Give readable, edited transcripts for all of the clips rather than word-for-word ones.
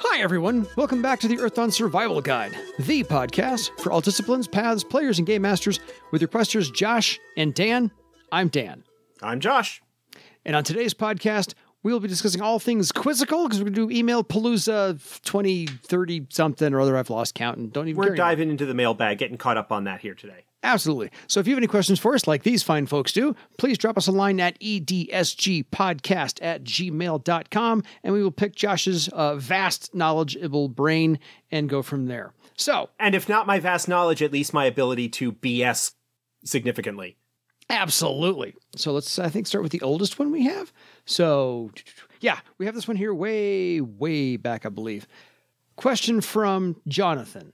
Hi, everyone. Welcome back to the Earthdawn Survival Guide, the podcast for all disciplines, paths, players, and game masters with your questers Josh and Dan. I'm Dan. I'm Josh. And on today's podcast, we'll be discussing all things quizzical because we're going to do Email Palooza 20, 30 something or other. I've lost count and don't even care. We're diving into the mailbag, getting caught up on that here today. Absolutely. So if you have any questions for us, like these fine folks do, please drop us a line at edsgpodcast@gmail.com, and we will pick Josh's vast, knowledgeable brain and go from there. So, and if not my vast knowledge, at least my ability to BS significantly. Absolutely. So let's, I think, start with the oldest one we have. So, yeah, we have this one here way, way back, I believe. Question from Jonathan.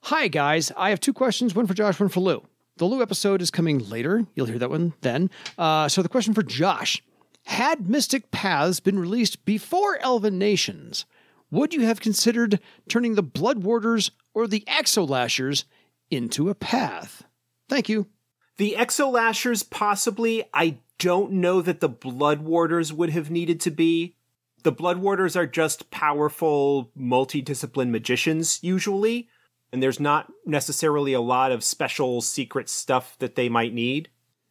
Hi, guys. I have two questions, one for Josh, one for Lou. The Lou episode is coming later. You'll hear that one then. So the question for Josh. Had Mystic Paths been released before Elven Nations, would you have considered turning the Blood Warders or the Exolashers into a path? Thank you. The Exolashers, possibly. I don't know that the Blood Warders would have needed to be. The Blood Warders are just powerful, multidiscipline magicians, usually. And there's not necessarily a lot of special secret stuff that they might need.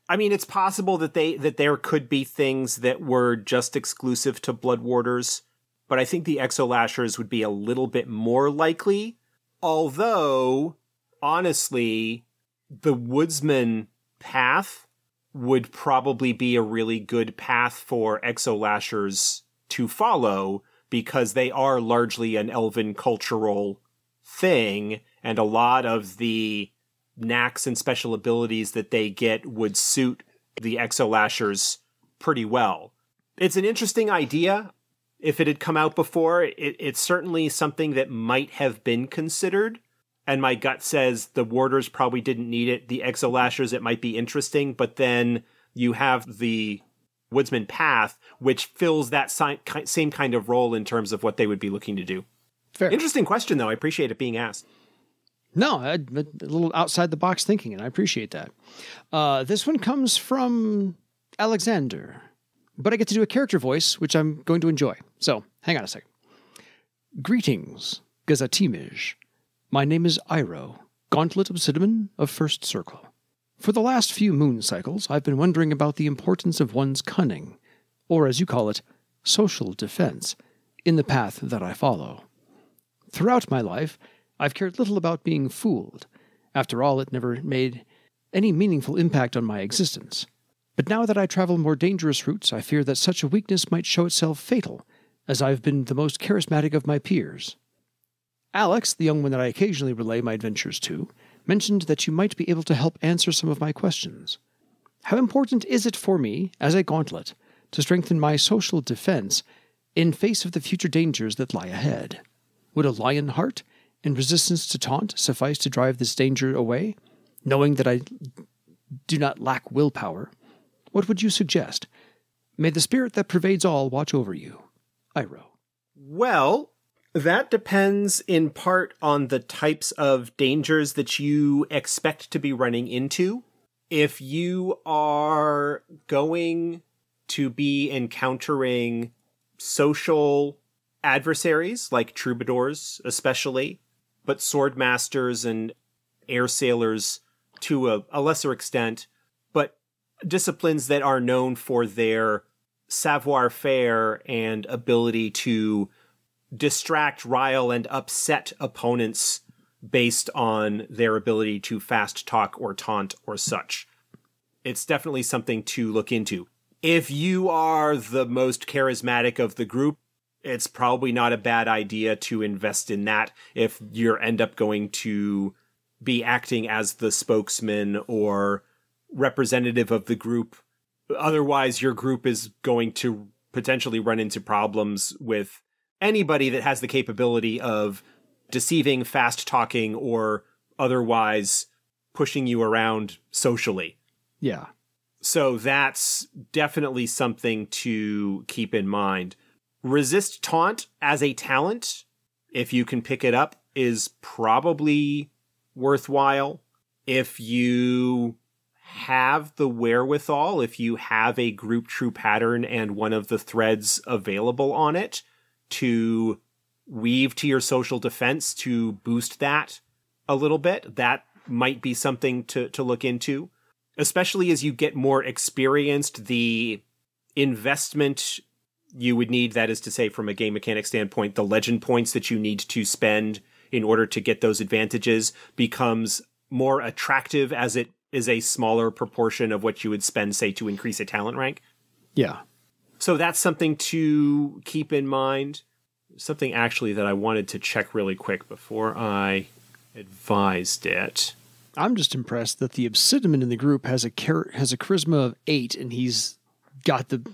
I mean, it's possible that there could be things that were just exclusive to Blood Warders, but I think the Exolashers would be a little bit more likely. Although, honestly, the Woodsman path would probably be a really good path for Exolashers to follow, because they are largely an elven cultural thing, and a lot of the knacks and special abilities that they get would suit the Exolashers pretty well. It's an interesting idea. If it had come out before, it's certainly something that might have been considered, and my gut says the Warders probably didn't need it. The Exolashers, it might be interesting, but then you have the Woodsman Path, which fills that same kind of role in terms of what they would be looking to do. Fair. Interesting question, though. I appreciate it being asked. No, a little outside the box thinking, and I appreciate that. This one comes from Alexander, but I get to do a character voice, which I'm going to enjoy. So, hang on a second. Greetings, Gazatimij. My name is Iro, Gauntlet of Cinnamon of First Circle. For the last few moon cycles, I've been wondering about the importance of one's cunning, or as you call it, social defense, in the path that I follow. Throughout my life, I've cared little about being fooled. After all, it never made any meaningful impact on my existence. But now that I travel more dangerous routes, I fear that such a weakness might show itself fatal, as I've been the most charismatic of my peers. Alex, the young one that I occasionally relay my adventures to, mentioned that you might be able to help answer some of my questions. How important is it for me, as a gauntlet, to strengthen my social defense in face of the future dangers that lie ahead? Would a lion heart and resistance to taunt suffice to drive this danger away? Knowing that I do not lack willpower, what would you suggest? May the spirit that pervades all watch over you. Iro. Well, that depends in part on the types of dangers that you expect to be running into. If you are going to be encountering social adversaries, like troubadours especially, but swordmasters and air sailors to a lesser extent, but disciplines that are known for their savoir-faire and ability to distract, rile, and upset opponents based on their ability to fast talk or taunt or such. It's definitely something to look into. If you are the most charismatic of the group, it's probably not a bad idea to invest in that if you end up going to be acting as the spokesman or representative of the group. Otherwise, your group is going to potentially run into problems with anybody that has the capability of deceiving, fast-talking, or otherwise pushing you around socially. Yeah. So that's definitely something to keep in mind. Resist Taunt as a talent, if you can pick it up, is probably worthwhile. If you have the wherewithal, if you have a group true pattern and one of the threads available on it, to weave to your social defense to boost that a little bit, that might be something to look into. Especially as you get more experienced, the investment you would need, that is to say, from a game mechanic standpoint, the legend points that you need to spend in order to get those advantages becomes more attractive, as it is a smaller proportion of what you would spend, say, to increase a talent rank. Yeah. So that's something to keep in mind. Something actually that I wanted to check really quick before I advised it. I'm just impressed that the Obsidian in the group has a charisma of 8, and he's got the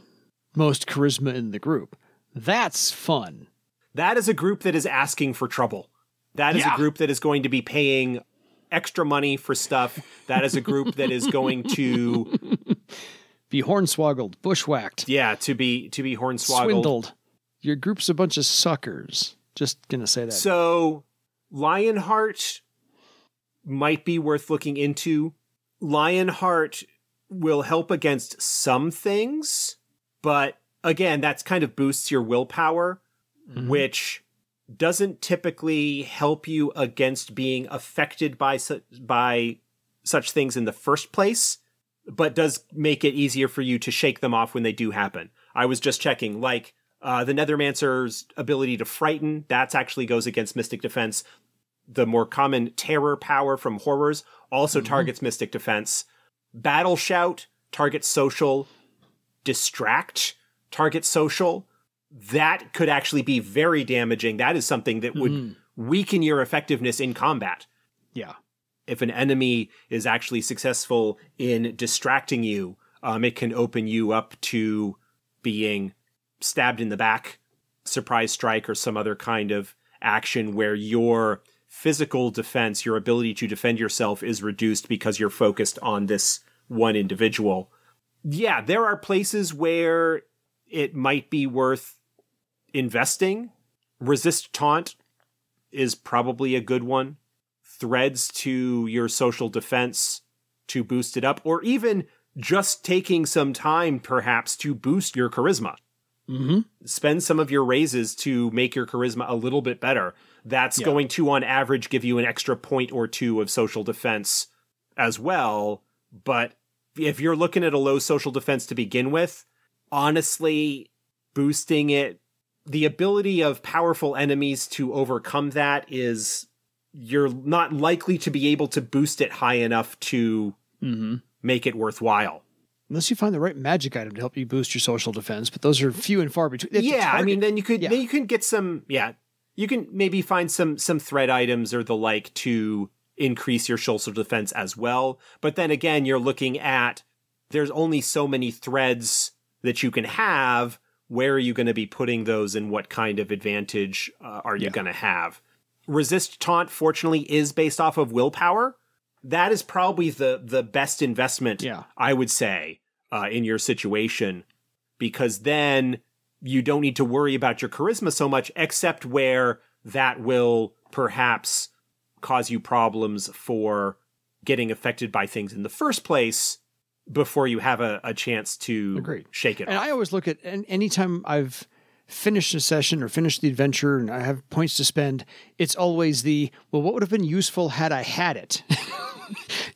most charisma in the group. That's fun. That is a group that is asking for trouble. That is a group that is going to be paying extra money for stuff. That is a group that is going to be hornswoggled, bushwhacked. Yeah, to be hornswoggled. Swindled. Your group's a bunch of suckers. Just gonna say that. So Lionheart might be worth looking into. Lionheart will help against some things, but again, that's kind of boosts your willpower, which doesn't typically help you against being affected by such things in the first place, but does make it easier for you to shake them off when they do happen. I was just checking, like the Nethermancer's ability to frighten, that actually goes against Mystic Defense. The more common terror power from horrors also targets Mystic Defense. Battle Shout targets social. Distract targets social. That could actually be very damaging. That is something that would weaken your effectiveness in combat. Yeah. If an enemy is actually successful in distracting you, it can open you up to being stabbed in the back, surprise strike, or some other kind of action where your physical defense, your ability to defend yourself, is reduced because you're focused on this one individual. Yeah, there are places where it might be worth investing. Resist Taunt is probably a good one. Threads to your social defense to boost it up, or even just taking some time perhaps to boost your charisma. Spend some of your raises to make your charisma a little bit better. That's going to, on average, give you an extra point or two of social defense as well. But if you're looking at a low social defense to begin with, honestly, boosting it, the ability of powerful enemies to overcome that is, you're not likely to be able to boost it high enough to make it worthwhile. Unless you find the right magic item to help you boost your social defense, but those are few and far between. Yeah, I mean, then you can get some, you can maybe find some thread items or the like to increase your social defense as well. But then again, you're looking at, there's only so many threads that you can have. Where are you going to be putting those, and what kind of advantage are you going to have? Resist Taunt, fortunately, is based off of willpower. That is probably the best investment, I would say, in your situation, because then you don't need to worry about your charisma so much, except where that will perhaps cause you problems for getting affected by things in the first place before you have a chance to shake it off. And I always look at, anytime I've finished a session or finished the adventure and I have points to spend, it's always what would have been useful had I had it?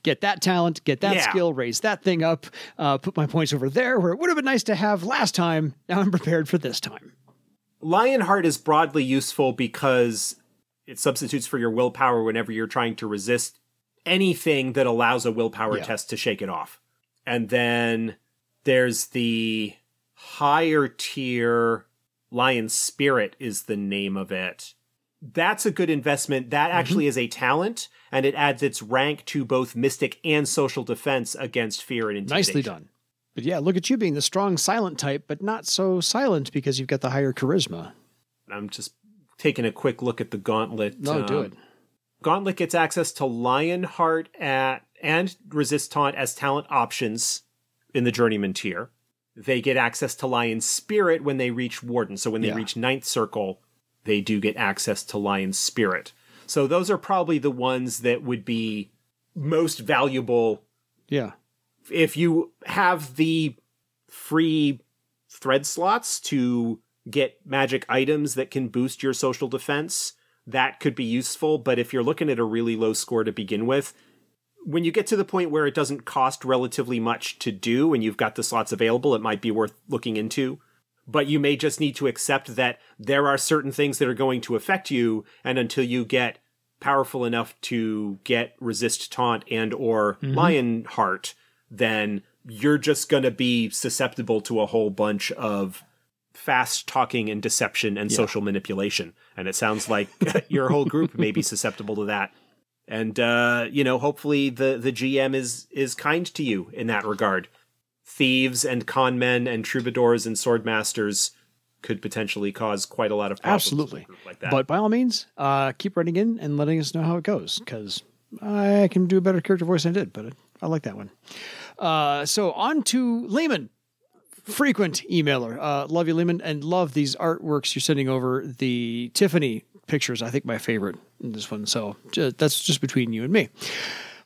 Get that talent, get that skill, raise that thing up, put my points over there where it would have been nice to have last time. Now I'm prepared for this time. Lionheart is broadly useful because it substitutes for your willpower whenever you're trying to resist anything that allows a willpower test to shake it off. And then there's the higher tier, Lion Spirit is the name of it. That's a good investment. That actually is a talent, and it adds its rank to both Mystic and Social Defense against fear and intimidation. Nicely done. But yeah, look at you being the strong silent type, but not so silent because you've got the higher charisma. I'm just taking a quick look at the Gauntlet. No, do it. Gauntlet gets access to Lionheart and Resist Taunt as talent options in the Journeyman tier. They get access to Lion Spirit when they reach Warden. So when they reach 9th Circle, they do get access to Lion Spirit. So those are probably the ones that would be most valuable If you have the free thread slots to get magic items that can boost your social defense, that could be useful. But if you're looking at a really low score to begin with, when you get to the point where it doesn't cost relatively much to do and you've got the slots available, it might be worth looking into. But you may just need to accept that there are certain things that are going to affect you, and until you get powerful enough to get Resist Taunt and or Lionheart, then you're just going to be susceptible to a whole bunch of fast talking and deception and social manipulation. And it sounds like your whole group may be susceptible to that. And, hopefully the GM is kind to you in that regard. Thieves and con men and troubadours and swordmasters could potentially cause quite a lot of problems. Absolutely. In a group like that. But by all means, keep writing in and letting us know how it goes, because I can do a better character voice than I did, but I like that one. So on to Lehman, frequent emailer. Love you, Lehman, and love these artworks you're sending over. The Tiffany pictures, I think my favorite in this one. So that's just between you and me.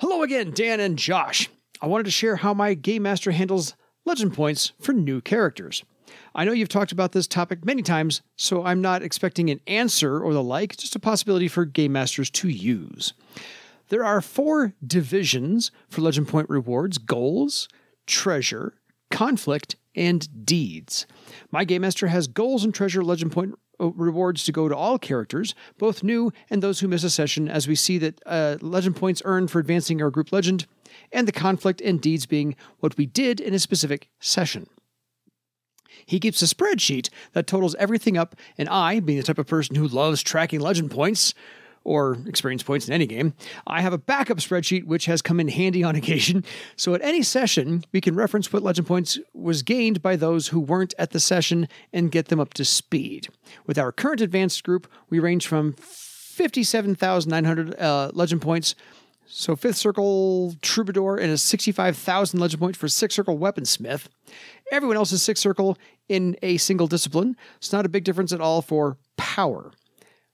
Hello again, Dan and Josh. I wanted to share how my Game Master handles legend points for new characters. I know you've talked about this topic many times, so I'm not expecting an answer or the like, just a possibility for Game Masters to use. There are 4 divisions for legend point rewards: goals, treasure, conflict, and deeds. My Game Master has goals and treasure legend point rewards to go to all characters, both new and those who miss a session, as we see that legend points earned for advancing our group legend, and the conflict and deeds being what we did in a specific session. He keeps a spreadsheet that totals everything up, and I, being the type of person who loves tracking legend points, or experience points in any game, I have a backup spreadsheet which has come in handy on occasion, so at any session, we can reference what legend points was gained by those who weren't at the session and get them up to speed. With our current advanced group, we range from 57,900 legend points, so 5th Circle Troubadour, and a 65,000 legend point for 6th Circle Weaponsmith. Everyone else is 6th Circle in a single discipline. It's not a big difference at all for power.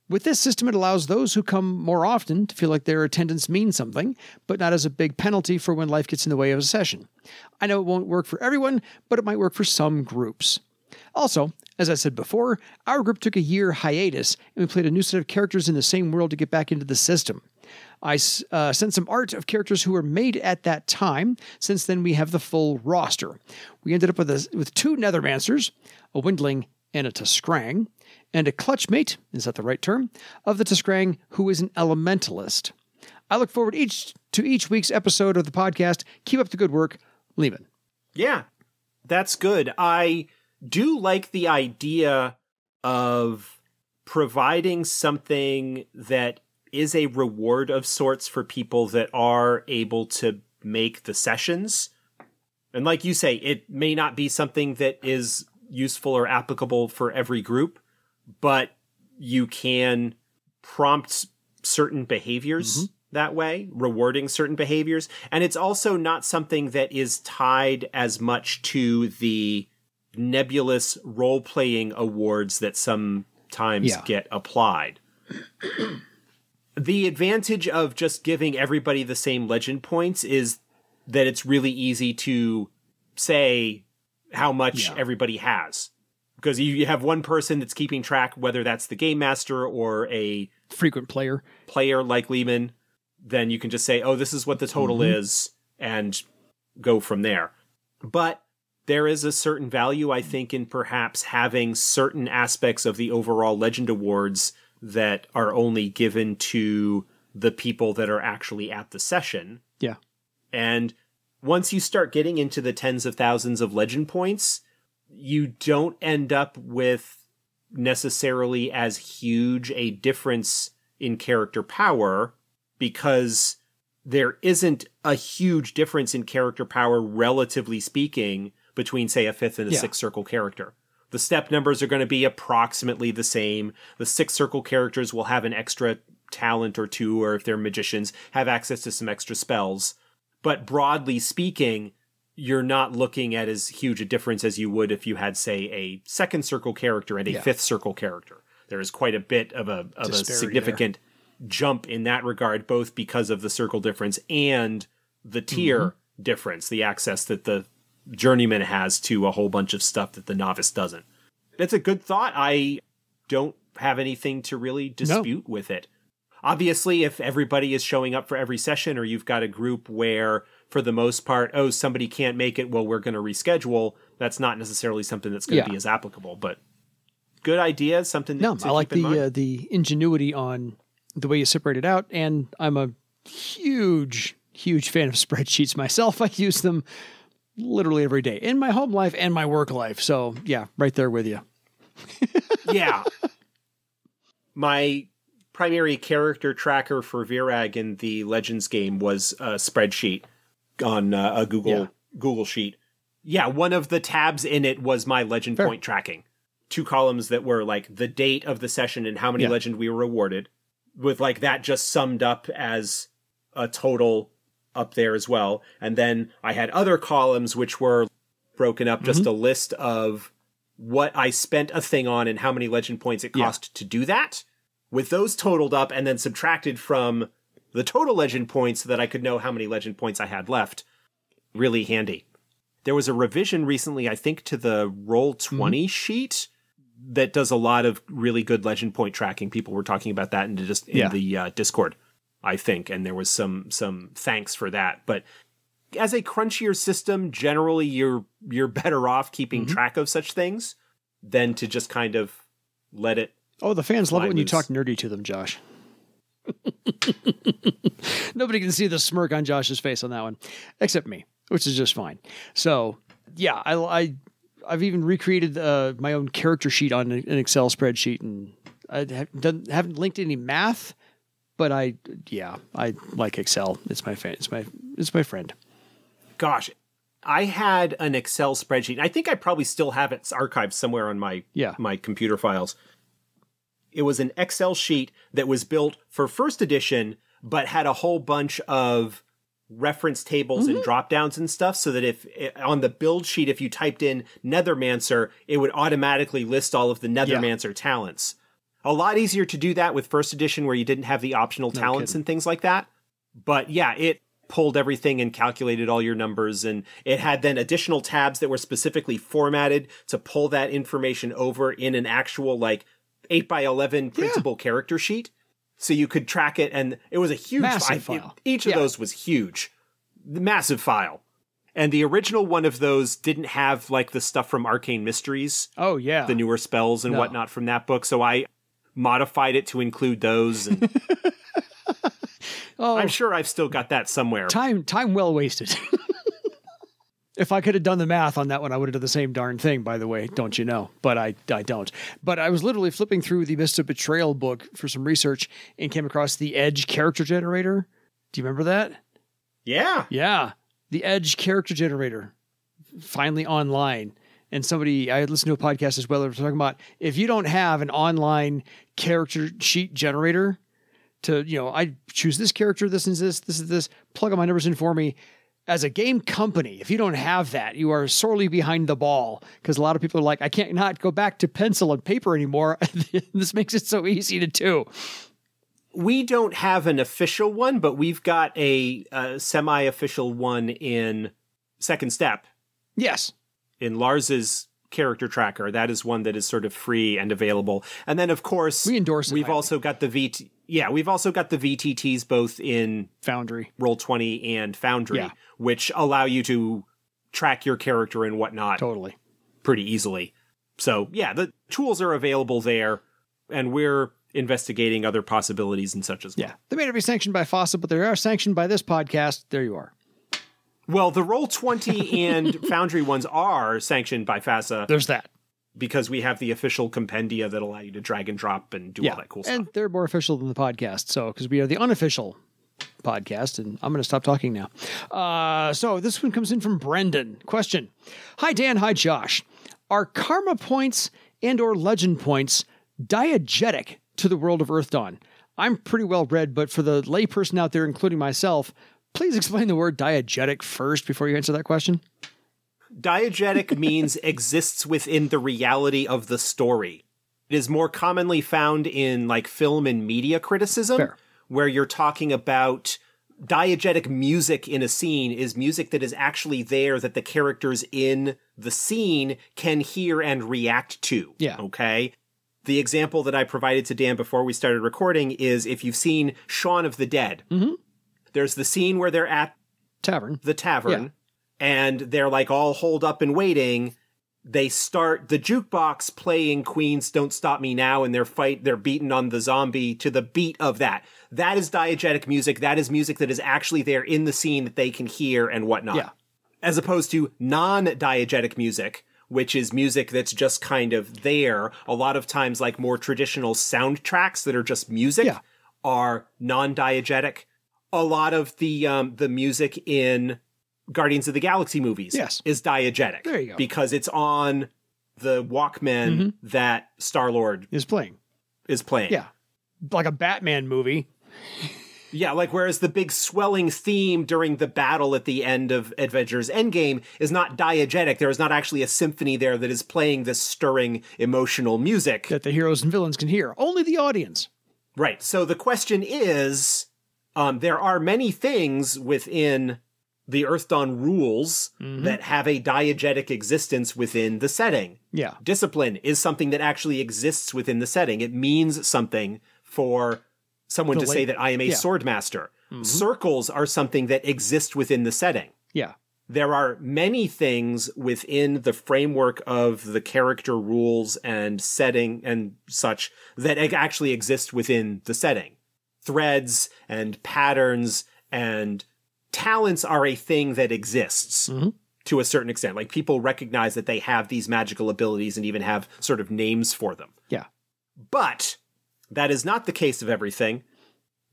With this system, it allows those who come more often to feel like their attendance means something, but not as a big penalty for when life gets in the way of a session. I know it won't work for everyone, but it might work for some groups. Also, as I said before, our group took a year hiatus, and we played a new set of characters in the same world to get back into the system. I sent some art of characters who were made at that time. Since then, we have the full roster. We ended up with 2 Nethermancers, a Windling and a Tuskrang, and a Clutchmate, is that the right term, of the Tuskrang, who is an Elementalist. I look forward to each week's episode of the podcast. Keep up the good work, Lehman. Yeah, that's good. I do like the idea of providing something that is a reward of sorts for people that are able to make the sessions. And like you say, it may not be something that is useful or applicable for every group, but you can prompt certain behaviors that way, rewarding certain behaviors. And it's also not something that is tied as much to the nebulous role-playing awards that sometimes get applied. The advantage of just giving everybody the same legend points is that it's really easy to say how much everybody has. Because you have one person that's keeping track, whether that's the game master or a frequent player like Lehman, then you can just say, oh, this is what the total is, and go from there. But there is a certain value, I think, in perhaps having certain aspects of the overall Legend Awards that are only given to the people that are actually at the session. Yeah. And once you start getting into the tens of thousands of legend points, you don't end up with necessarily as huge a difference in character power, because there isn't a huge difference in character power, relatively speaking, between, say, a 5th and a 6th Circle character. The step numbers are going to be approximately the same. The 6th Circle characters will have an extra talent or 2, or if they're magicians, have access to some extra spells. But broadly speaking, you're not looking at as huge a difference as you would if you had, say, a 2nd Circle character and a 5th Circle character. There is quite a bit of a significant jump in that regard, both because of the circle difference and the tier difference, the access that the journeyman has to a whole bunch of stuff that the novice doesn't. It's a good thought. I don't have anything to really dispute with it. Obviously, if everybody is showing up for every session, or you've got a group where, for the most part, somebody can't make it, well, we're going to reschedule, that's not necessarily something that's going to be as applicable. But good idea, something to I like keep in mind. the ingenuity on the way you separate it out, and I'm a huge fan of spreadsheets myself. I use them literally every day in my home life and my work life. So, yeah, right there with you. Yeah. My primary character tracker for Virag in the Legends game was a spreadsheet on a Google Sheet. Yeah, one of the tabs in it was my legend point tracking. 2 columns that were like the date of the session and how many legend we were awarded, with like that just summed up as a total up there as well. And then I had other columns which were broken up, just a list of what I spent a thing on and how many legend points it cost to do that, with those totaled up and then subtracted from the total legend points so that I could know how many legend points I had left. Really handy. There was a revision recently, I think, to the Roll20 sheet that does a lot of really good legend point tracking. People were talking about that in the Discord, I think, and there was some thanks for that. But as a crunchier system, generally you're better off keeping track of such things than to just kind of let it. Oh, the fans love it when you talk nerdy to them, Josh. Nobody can see the smirk on Josh's face on that one, except me, which is just fine. So, yeah, I've even recreated my own character sheet on an Excel spreadsheet, and I haven't linked any math, but I like Excel. It's my friend. Gosh, I had an Excel spreadsheet. I think I probably still have it archived somewhere on my computer files. It was an Excel sheet that was built for first edition, but had a whole bunch of reference tables and drop downs and stuff, so that if on the build sheet, if you typed in Nethermancer, it would automatically list all of the Nethermancer talents. A lot easier to do that with first edition, where you didn't have the optional talents and things like that. But yeah, it pulled everything and calculated all your numbers, and it had then additional tabs that were specifically formatted to pull that information over in an actual 8x11 printable character sheet. So you could track it, and it was a huge file. Each of those was huge. Massive file. And the original one of those didn't have the stuff from Arcane Mysteries. Oh, yeah. The newer spells and whatnot from that book. So I modified it to include those. And I'm sure I've still got that somewhere. Time well wasted. If I could have done the math on that one, I would have done the same darn thing, by the way, don't you know? But I don't. But I was literally flipping through the Mist of Betrayal book for some research and came across the Edge character generator. Do you remember that? Yeah. Yeah. The Edge character generator. Finally online. And I had listened to a podcast as well. They were talking about, if you don't have an online character sheet generator to, I choose this character, this is this, plug all my numbers in for me. As a game company, if you don't have that, you are sorely behind the ball, because a lot of people are like, I can't not go back to pencil and paper anymore. This makes it so easy to do. We don't have an official one, but we've got a semi-official one in Second Step. Yes. In Lars's character tracker. That is one that is sort of free and available. And then, of course, we endorse it. We've also got the we've also got the VTTs both in Foundry, Roll20 and Foundry, which allow you to track your character and whatnot pretty easily. So yeah, the tools are available there, and we're investigating other possibilities and such as well. Yeah, they may not be sanctioned by FOSSA, but they are sanctioned by this podcast. There you are. Well, the Roll20 and Foundry ones are sanctioned by FASA. There's that. Because we have the official compendia that allow you to drag and drop and do all that cool stuff. And they're more official than the podcast. So, because we are the unofficial podcast, and I'm going to stop talking now. So this one comes in from Brendan. Question. Hi, Dan. Hi, Josh. Are karma points and or legend points diegetic to the world of Earth Dawn? I'm pretty well read, but for the layperson out there, including myself, please explain the word diegetic first before you answer that question. Diegetic means exists within the reality of the story. It is more commonly found in film and media criticism, where you're talking about diegetic music in a scene is music that is actually there that the characters in the scene can hear and react to. Yeah. Okay? The example that I provided to Dan before we started recording is if you've seen Shaun of the Dead. Mm-hmm. There's the scene where they're at the tavern, and they're like all holed up and waiting. They start the jukebox playing Queen's Don't Stop Me Now, and they're beaten on the zombie to the beat of that. That is diegetic music. That is music that is actually there in the scene that they can hear and whatnot. Yeah. As opposed to non-diegetic music, which is music that's just kind of there. A lot of times, like more traditional soundtracks that are just music are non-diegetic. A lot of the music in Guardians of the Galaxy movies is diegetic. There you go. Because it's on the Walkman that Star-Lord is playing. Yeah. Like a Batman movie. Yeah, like whereas the big swelling theme during the battle at the end of Avengers Endgame is not diegetic. There is not actually a symphony there that is playing this stirring emotional music. That the heroes and villains can hear. Only the audience. Right. So the question is, there are many things within the Earth Dawn rules that have a diegetic existence within the setting. Yeah. Discipline is something that actually exists within the setting. It means something for someone to say that I am a sword master. Circles are something that exist within the setting. Yeah. There are many things within the framework of the character rules and setting and such that actually exist within the setting. Threads and patterns and talents are a thing that exists to a certain extent. Like people recognize that they have these magical abilities and even have sort of names for them. Yeah. But that is not the case of everything.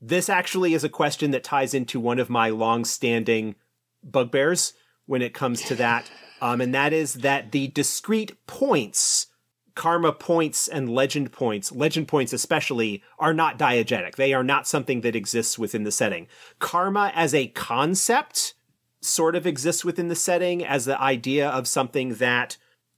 This actually is a question that ties into one of my long-standing bugbears when it comes to that. And that is that the discrete points, karma points and legend points especially, are not diegetic. They are not something that exists within the setting. Karma as a concept sort of exists within the setting as the idea of something that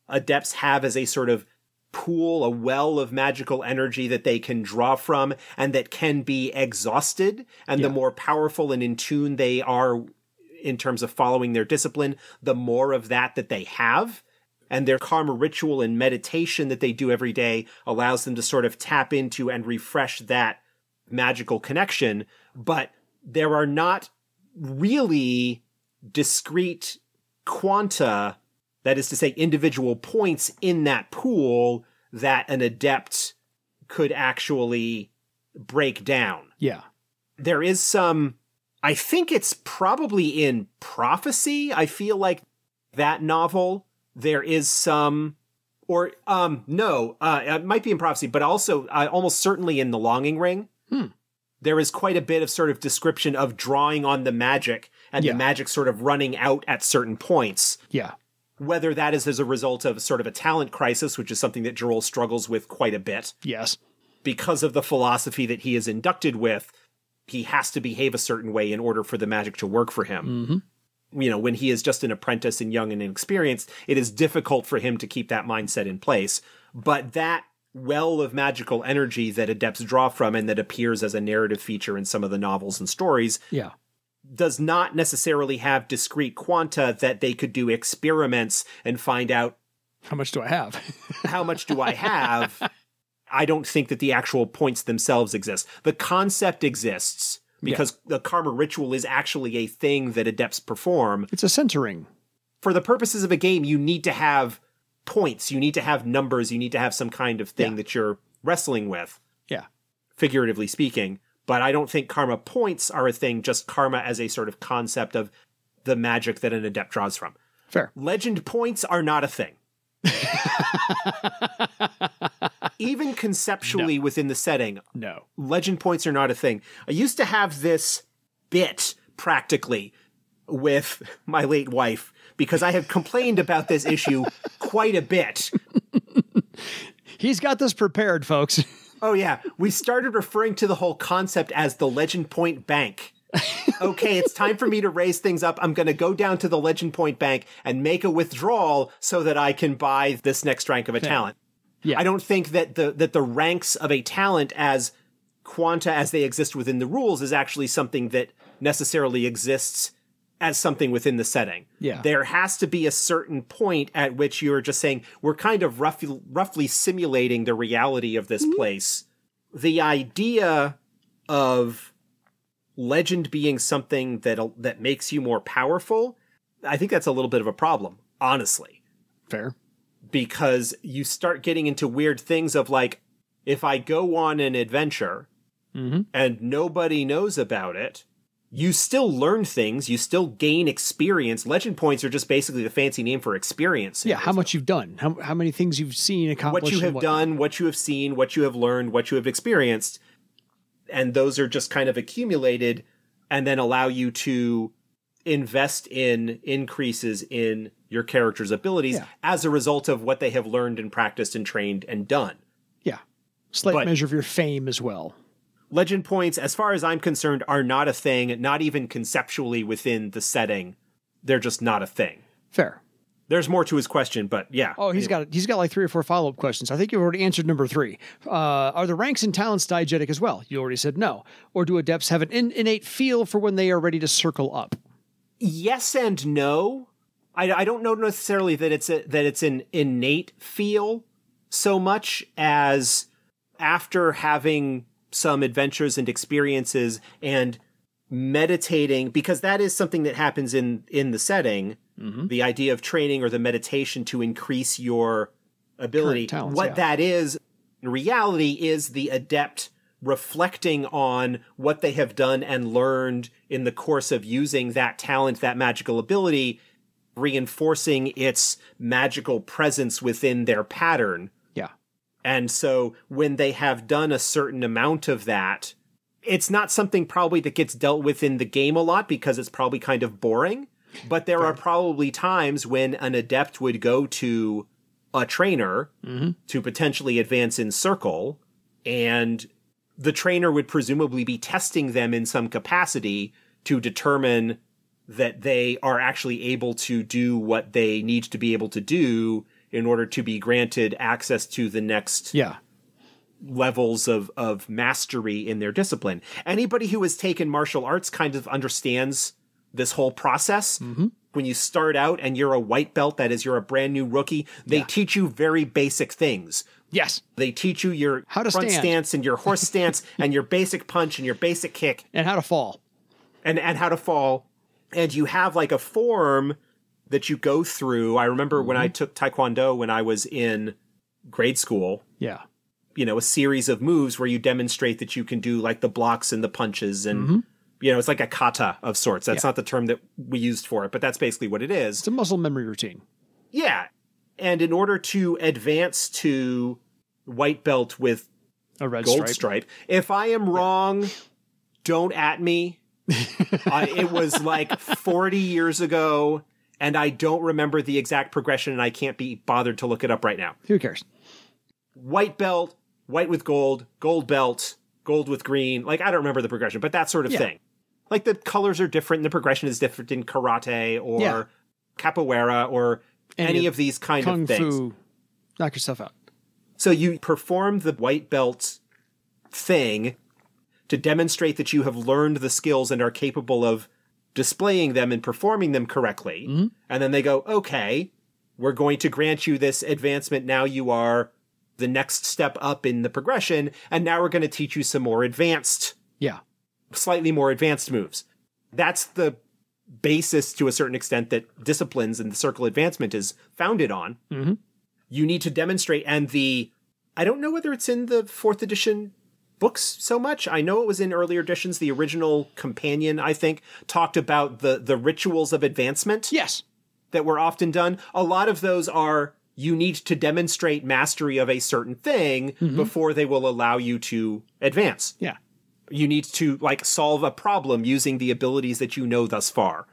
adepts have as a sort of pool, a well of magical energy that they can draw from and that can be exhausted. And the more powerful and in tune they are in terms of following their discipline, the more of that they have. And their karma ritual and meditation that they do every day allows them to sort of tap into and refresh that magical connection. But there are not really discrete quanta, that is to say individual points in that pool that an adept could actually break down. Yeah. There is some, I think it's probably in Prophecy. I feel like that novel, there is some, or it might be in Prophecy, but also almost certainly in The Longing Ring. There is quite a bit of sort of description of drawing on the magic and the magic sort of running out at certain points. Yeah. Whether that is as a result of sort of a talent crisis, which is something that Joel struggles with quite a bit. Yes. Because of the philosophy that he is inducted with, he has to behave a certain way in order for the magic to work for him. You know, when he is just an apprentice and young and inexperienced, it is difficult for him to keep that mindset in place. But that well of magical energy that adepts draw from and that appears as a narrative feature in some of the novels and stories does not necessarily have discrete quanta that they could do experiments and find out how much do I have? How much do I have? I don't think that the actual points themselves exist. The concept exists because the karma ritual is actually a thing that adepts perform. It's a centering. For the purposes of a game, you need to have points. You need to have numbers. You need to have some kind of thing that you're wrestling with. Yeah. Figuratively speaking. But I don't think karma points are a thing, just karma as a sort of concept of the magic that an adept draws from. Fair. Legend points are not a thing. Even conceptually within the setting, legend points are not a thing. I used to have this bit, practically, with my late wife, because I have complained about this issue quite a bit. He's got this prepared, folks. Oh, yeah. We started referring to the whole concept as the Legend Point Bank. Okay, it's time for me to raise things up. I'm going to go down to the Legend Point Bank and make a withdrawal so that I can buy this next rank of a talent. Yeah. I don't think that the ranks of a talent as quanta as they exist within the rules is actually something that necessarily exists as something within the setting. Yeah. There has to be a certain point at which you're just saying, we're kind of roughly simulating the reality of this place. The idea of legend being something that makes you more powerful, I think that's a little bit of a problem, honestly. Fair. Because you start getting into weird things of like, if I go on an adventure and nobody knows about it, you still learn things, you still gain experience. Legend points are just basically the fancy name for experience. Yeah, how much you've done, how many things you've seen, accomplished. What you have done, what you have seen, what you have learned, what you have experienced. And those are just kind of accumulated and then allow you to invest in increases in your character's abilities as a result of what they have learned and practiced and trained and done. Yeah. Slight measure of your fame as well. Legend points, as far as I'm concerned, are not a thing, not even conceptually within the setting. They're just not a thing. Fair. There's more to his question, but yeah. Oh, he's got like 3 or 4 follow-up questions. I think you've already answered number 3. Are the ranks and talents diegetic as well? You already said no. Or do adepts have an innate feel for when they are ready to circle up? Yes and no. I don't know necessarily that it's an innate feel so much as after having some adventures and experiences and meditating, because that is something that happens in the setting, the idea of training or the meditation to increase your ability. Talents, that is, in reality, is the adept reflecting on what they have done and learned in the course of using that talent, that magical ability, reinforcing its magical presence within their pattern. Yeah. And so when they have done a certain amount of that, it's not something probably that gets dealt with in the game a lot because it's probably kind of boring. But there are probably times when an adept would go to a trainer to potentially advance in circle, and the trainer would presumably be testing them in some capacity to determine that they are actually able to do what they need to be able to do in order to be granted access to the next levels of mastery in their discipline. Anybody who has taken martial arts kind of understands this whole process. When you start out and you're a white belt, that is, you're a brand new rookie, they teach you very basic things. Yes. They teach you your front stance and your horse stance and your basic punch and your basic kick. And how to fall. And how to fall. And you have like a form that you go through. I remember when I took Taekwondo when I was in grade school. Yeah. You know, a series of moves where you demonstrate that you can do like the blocks and the punches and, you know, it's like a kata of sorts. That's not the term that we used for it, but that's basically what it is. It's a muscle memory routine. Yeah. And in order to advance to white belt with a red gold stripe, if I am wrong, don't at me. It was like 40 years ago, and I don't remember the exact progression, and I can't be bothered to look it up right now. Who cares? White belt, white with gold, gold belt, gold with green. Like, I don't remember the progression, but that sort of thing. Like, the colors are different, and the progression is different in karate or capoeira or any of these kind of things. Kung fu. Knock yourself out. So you perform the white belt thing to demonstrate that you have learned the skills and are capable of displaying them and performing them correctly. And then they go, okay, we're going to grant you this advancement. Now you are the next step up in the progression. And now we're going to teach you some more advanced, slightly more advanced moves. That's the basis to a certain extent that disciplines and the circle advancement is founded on. You need to demonstrate. And I don't know whether it's in the 4th edition books so much. I know it was in earlier editions. The original companion, I think, talked about the rituals of advancement. Yes. That were often done. A lot of those are, you need to demonstrate mastery of a certain thing before they will allow you to advance. Yeah. You need to, like, solve a problem using the abilities that you know thus far.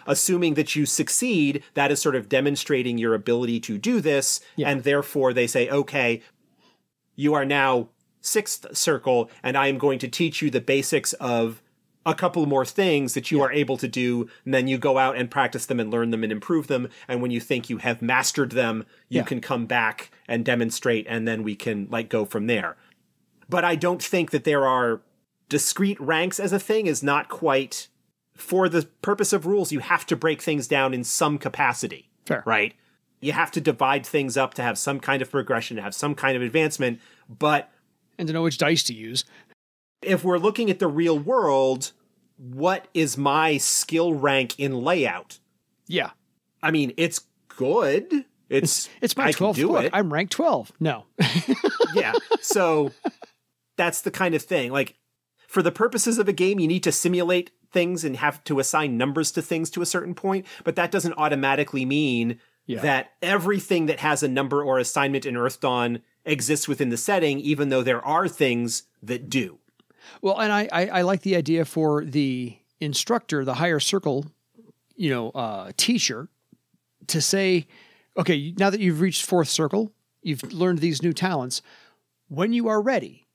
Assuming that you succeed, that is sort of demonstrating your ability to do this. And therefore they say, okay, you are now 6th circle, and I am going to teach you the basics of a couple more things that you are able to do, and then you go out and practice them and learn them and improve them, and when you think you have mastered them, you can come back and demonstrate, and then we can, like, go from there. But I don't think that there are discrete ranks as a thing is not quite, for the purpose of rules, you have to break things down in some capacity. Fair. Right? You have to divide things up to have some kind of progression, to have some kind of advancement, but... And to know which dice to use. If we're looking at the real world, what is my skill rank in layout? Yeah. I mean, it's good. It's my 12th book. I'm ranked 12. No. Yeah. So that's the kind of thing. Like, for the purposes of a game, you need to simulate things and have to assign numbers to things to a certain point, but that doesn't automatically mean that everything that has a number or assignment in Earth Dawn exists within the setting, even though there are things that do. Well, and I like the idea for the instructor, the higher circle, teacher, to say, okay, now that you've reached fourth circle, you've learned these new talents, when you are ready,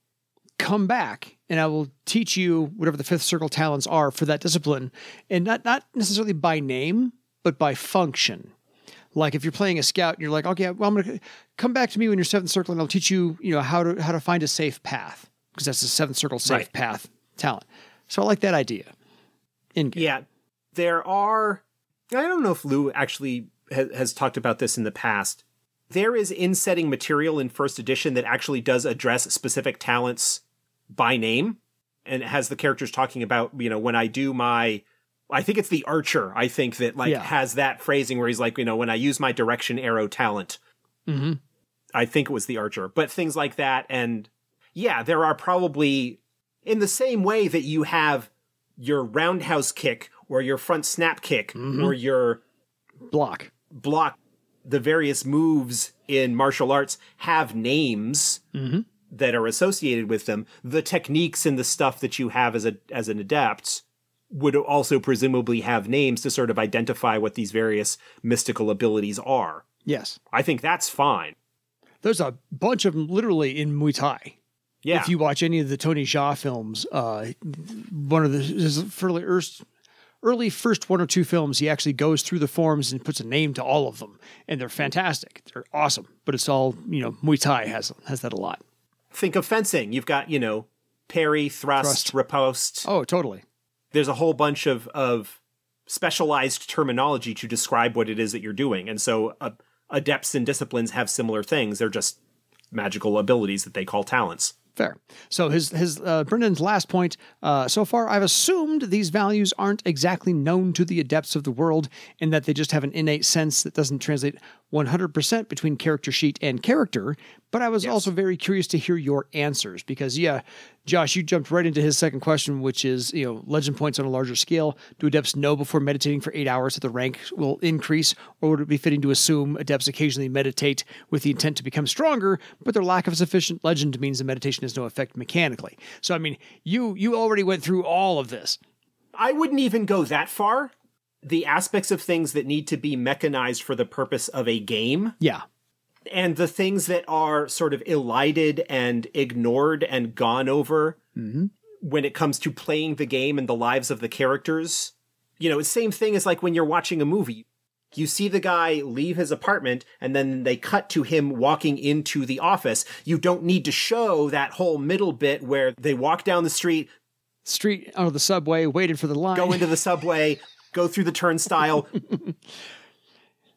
come back and I will teach you whatever the fifth circle talents are for that discipline, and not necessarily by name, but by function. Like if you're playing a scout and you're like, okay, well, I'm going to come back to me when you're seventh circle and I'll teach you, how to find a safe path, because that's the seventh circle safe path talent. So I like that idea. In-game. Yeah, there are, I don't know if Lou actually has talked about this in the past. There is in-setting material in first edition that actually does address specific talents by name, and it has the characters talking about, when I do my, I think it's the archer, I think that has that phrasing where he's like, when I use my direction arrow talent. Mm-hmm. I think it was the archer, but things like that. And yeah, there are probably, in the same way that you have your roundhouse kick or your front snap kick or your block, the various moves in martial arts have names that are associated with them. The techniques and the stuff that you have as an adept would also presumably have names to sort of identify what these various mystical abilities are. Yes. I think that's fine. There's a bunch of them literally in Muay Thai. Yeah. If you watch any of the Tony Jaa films, one of his early first one or two films, he actually goes through the forms and puts a name to all of them. And they're fantastic. They're awesome. But it's all, Muay Thai has that a lot. Think of fencing. You've got, parry, thrust, riposte. Oh, totally. There's a whole bunch of specialized terminology to describe what it is that you're doing. And so adepts and disciplines have similar things. They're just magical abilities that they call talents. Fair. So his Brendan's last point, so far I've assumed these values aren't exactly known to the adepts of the world, and that they just have an innate sense that doesn't translate 100% between character sheet and character, but I was also very curious to hear your answers, because Josh, you jumped right into his second question, which is, legend points on a larger scale. Do adepts know before meditating for 8 hours that the rank will increase, or would it be fitting to assume adepts occasionally meditate with the intent to become stronger, but their lack of sufficient legend means the meditation has no effect mechanically? So, I mean, you already went through all of this. I wouldn't even go that far. The aspects of things that need to be mechanized for the purpose of a game. Yeah. And the things that are sort of elided and ignored and gone over when it comes to playing the game and the lives of the characters. It's the same thing as like when you're watching a movie. You see the guy leave his apartment and then they cut to him walking into the office. You don't need to show that whole middle bit where they walk down the street out of the subway, waited for the line. Go into the subway, go through the turnstile.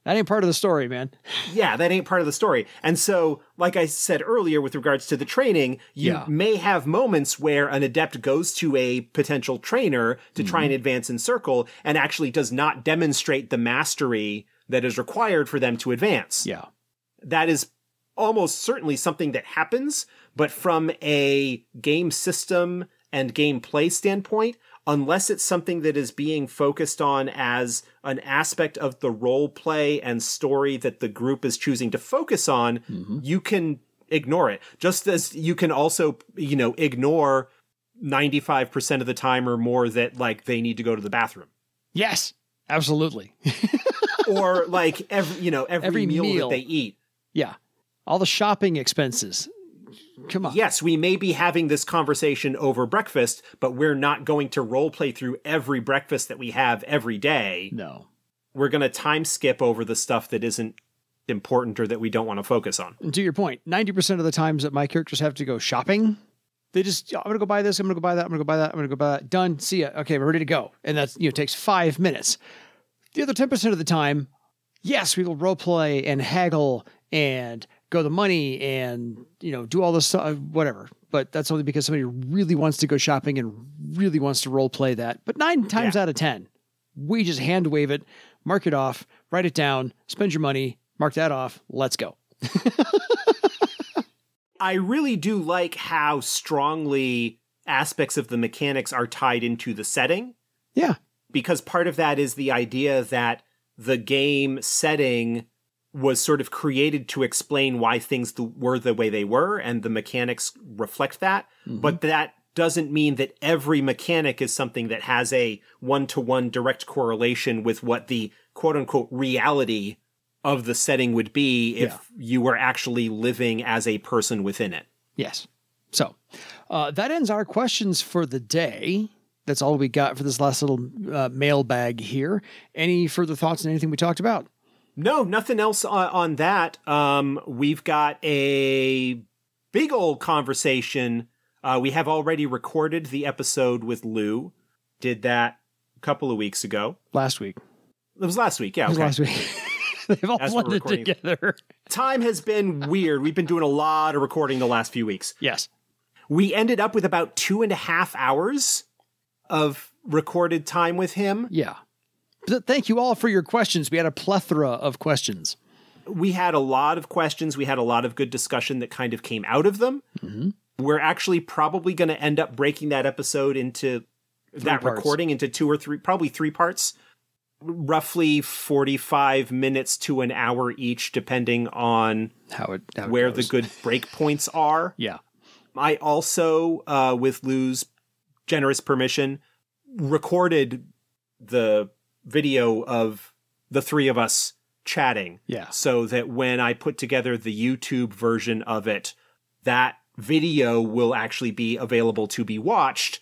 That ain't part of the story, man. Yeah, that ain't part of the story. And so, like I said earlier with regards to the training, you may have moments where an adept goes to a potential trainer to try and advance in circle and actually does not demonstrate the mastery that is required for them to advance. Yeah. That is almost certainly something that happens, but from a game system and gameplay standpoint, unless it's something that is being focused on as an aspect of the role play and story that the group is choosing to focus on, you can ignore it. Just as you can also, ignore 95% of the time or more that like they need to go to the bathroom. Yes, absolutely. Or like every meal that they eat. Yeah. All the shopping expenses. Come on. Yes, we may be having this conversation over breakfast, but we're not going to role play through every breakfast that we have every day. No. We're going to time skip over the stuff that isn't important or that we don't want to focus on. And to your point, 90% of the times that my characters have to go shopping, They just, I'm going to go buy this. I'm going to go buy that. I'm going to go buy that. I'm going to go buy that. Done. See ya. Okay, we're ready to go. And that's, takes 5 minutes. The other 10% of the time, yes, we will role play and haggle and go the money and, do all this stuff, whatever. But that's only because somebody really wants to go shopping and really wants to role play that. But 9 times out of 10, we just hand wave it, mark it off, write it down, spend your money, mark that off. Let's go. I really do like how strongly aspects of the mechanics are tied into the setting. Yeah. Because part of that is the idea that the game setting was sort of created to explain why things were the way they were, and the mechanics reflect that. Mm-hmm. But that doesn't mean that every mechanic is something that has a one-to-one direct correlation with what the quote-unquote reality of the setting would be if you were actually living as a person within it. Yes. So that ends our questions for the day. That's all we got for this last little mailbag here. Any further thoughts on anything we talked about? No, nothing else on that. We've got a big old conversation. We have already recorded the episode with Lou. Did that a couple of weeks ago. Last week. It was last week, yeah. It was last week. They've all blended together. Time has been weird. We've been doing a lot of recording the last few weeks. Yes. We ended up with about 2.5 hours of recorded time with him. Yeah. Thank you all for your questions. We had a plethora of questions. We had a lot of questions. We had a lot of good discussion that kind of came out of them. Mm-hmm. We're actually probably going to end up breaking that episode into recording into 2 or 3, probably 3 parts, roughly 45 minutes to an hour each, depending on how it where goes. The good break points are. Yeah. I also, with Lou's generous permission, recorded the video of the 3 of us chatting. Yeah. So that when I put together the YouTube version of it, that video will actually be available to be watched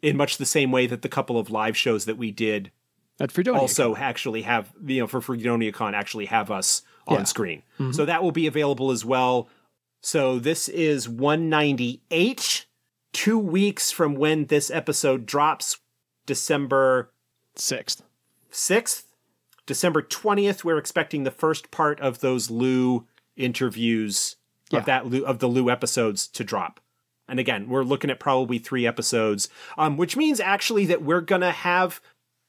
in much the same way that the couple of live shows that we did at Freedonia also actually have, for FreeDoniaCon actually have us on screen. Mm-hmm. So that will be available as well. So this is 198, 2 weeks from when this episode drops, December 6th. December 20th, we're expecting the first part of those Lou interviews of the Lou episodes to drop. And again, we're looking at probably 3 episodes, which means actually that we're going to have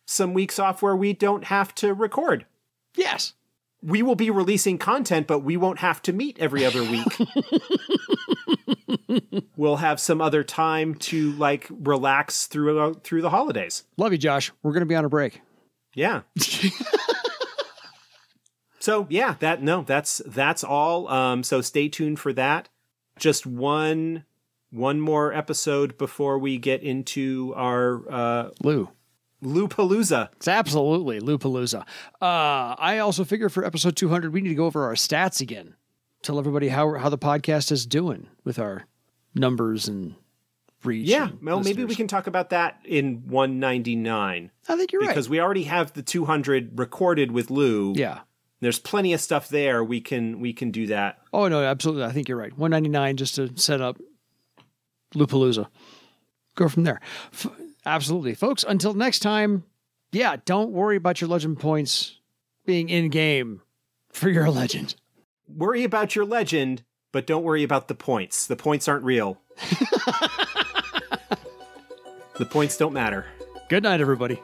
some weeks off where we don't have to record. Yes. We will be releasing content, but we won't have to meet every other week. We'll have some other time to relax through the holidays. Love you, Josh. We're going to be on a break. Yeah. So yeah, that's all. So stay tuned for that. Just one more episode before we get into our Lou Palooza. It's absolutely Lou Palooza. I also figure for episode 200, we need to go over our stats again. Tell everybody how the podcast is doing with our numbers and reach. Yeah, well, maybe we can talk about that in 199. I think you're right. Because we already have the 200 recorded with Lou. Yeah. There's plenty of stuff there. We can do that. Oh, no, absolutely. I think you're right. 199 just to set up Lou Palooza. Go from there. Absolutely. Folks, until next time, don't worry about your legend points being in-game for your legend. Worry about your legend, but don't worry about the points. The points aren't real. The points don't matter. Good night, everybody.